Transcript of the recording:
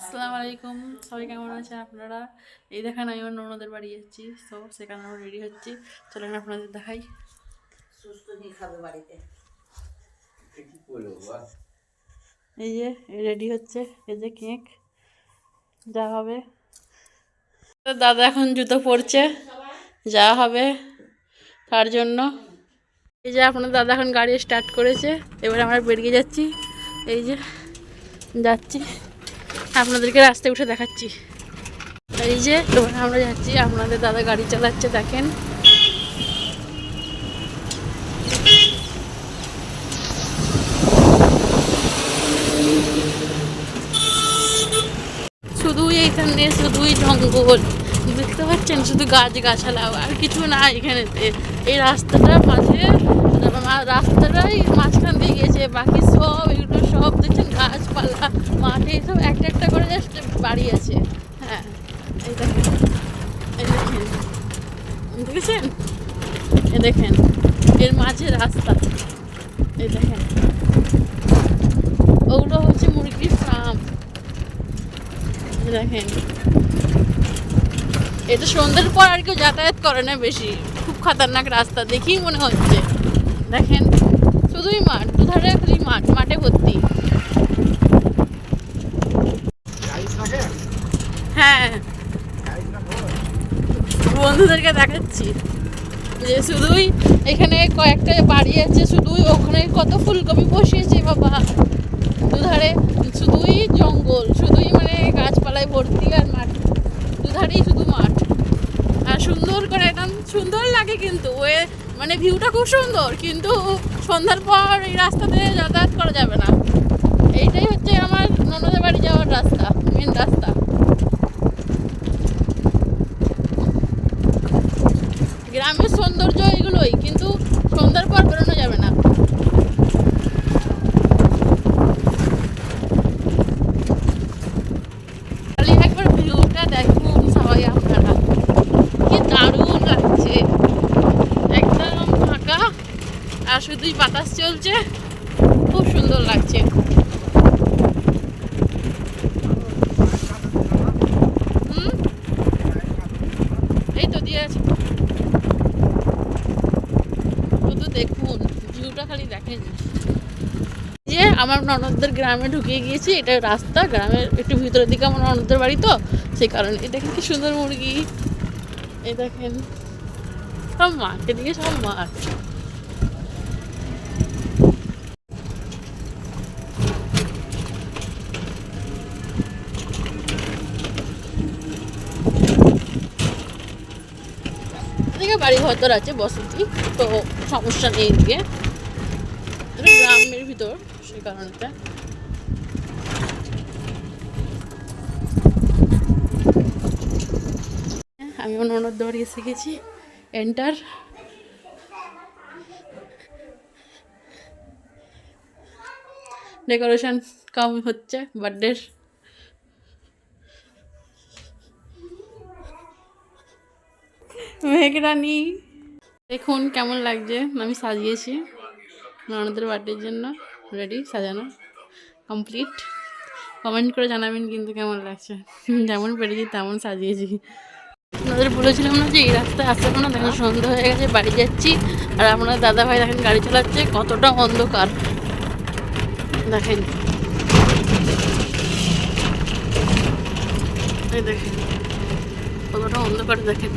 আসসালামু আলাইকুম, সবাই কেমন আছে আপনারা? এই দেখেন আমি আমার ননদের বাড়ি যাচ্ছি, তো সেখানে আমরা রেডি হচ্ছি। চলেন আপনাদের দেখাই। সুস্থ নিয়ে খাবে বাড়িতে। এই যে রেডি হচ্ছে, এই যে কেক যা হবে। দাদা এখন জুতো পরছে, যা হবে তার জন্য। এই যে আপনার দাদা এখন গাড়ি স্টার্ট করেছে, এবার আমরা বেরিয়ে যাচ্ছি। এই যে যাচ্ছি, আপনাদেরকে রাস্তায় উঠে দেখাচ্ছি। এই যে এবার আমরা যাচ্ছি, আপনাদের দাদা গাড়ি চালাচ্ছে দেখেন। শুধুই এখানে শুধুই জঙ্গল দেখতে পাচ্ছেন, শুধু গাছগাছালা, আর কিছু না এখানেতে। এই রাস্তাটার মাঝে, রাস্তাটাই মাঝখান দিয়ে গেছে, বাকি সব এগুলো সব দেখছেন গাছপালা, মাঠে সব একটা একটা করে জাস্ট বাড়ি আছে। হ্যাঁ, এই দেখেন, এই দেখেন, দেখেছেন, এ দেখেন এর মাঝে রাস্তা। এই দেখেন ওগুলো হচ্ছে মুরগির ফার্ম। দেখেন এটা সন্ধ্যের পর আর কেউ যাতায়াত করে না বেশি, খুব খতরনাক রাস্তা দেখেই মনে হচ্ছে। দেখেন শুধুই মাঠ, দুধারে খালি মাঠ, মাঠে ভর্তি। হ্যাঁ, বন্ধুদেরকে দেখাচ্ছি যে শুধুই এখানে কয়েকটা বাড়ি আছে, শুধুই ওখানে কত ফুলকপি বসিয়েছে বাবা। দুধারে শুধুই জঙ্গল, শুধুই মানে গাছপালায় ভর্তি, আর মাঠ, দুধারেই শুধু মাঠ। আর সুন্দর করে একদম সুন্দর লাগে, কিন্তু ওই মানে ভিউটা খুব সুন্দর, কিন্তু সন্ধ্যার পর এই রাস্তাতে যাতায়াত করা যাবে না। এইটাই হচ্ছে আমার ননদের বাড়ি যাওয়ার রাস্তা, মেন রাস্তা। গ্রামের সৌন্দর্য এগুলোই, কিন্তু সন্ধ্যার পর বেরোনো যাবে না। খালি একবার ভিউটা দেখুন সবাই আপনারা, কি দারুণ লাগছে। একদম ফাঁকা আর শুধুই বাতাস চলছে, খুব সুন্দর লাগছে। এই তো দিয়ে আছে, শুধু দেখুন ভিউটা, খালি দেখেন। যে আমার ননদদের গ্রামে ঢুকে গিয়েছি, এটা রাস্তা, গ্রামের একটু ভিতরের দিকে আমার ননদদের বাড়ি, তো সেই কারণে। এই দেখেন কি সুন্দর মুরগি, এই দেখেন সব মাঠ, এদিকে সব মাঠ। এদিকে বাড়ি ঘর আছে, বসতি, তো সমস্যা নেই। এদিকে গ্রামের ভিতর, সেই কারণে। আমি আমার ননদ বাড়ি এসে গেছি, এন্টার। ডেকোরেশন কম হচ্ছে বার্থডের। মেঘরানি দেখুন কেমন লাগছে, আমি সাজিয়েছি ননদের বার্থডের জন্য, রেডি, সাজানো কমপ্লিট। কমেন্ট করে জানাবেন কিন্তু কেমন লাগছে। যেমন পেরেছি তেমন সাজিয়েছি। আপনাদের বলেছিলাম না যে এই রাস্তায় আসতে না, দেখেন সন্ধ্যা হয়ে গেছে, বাড়ি যাচ্ছি। আর আপনার দাদা ভাই দেখেন গাড়ি চালাচ্ছে, কতটা অন্ধকার দেখেন। এই দেখেন কতটা অন্ধকার দেখেন।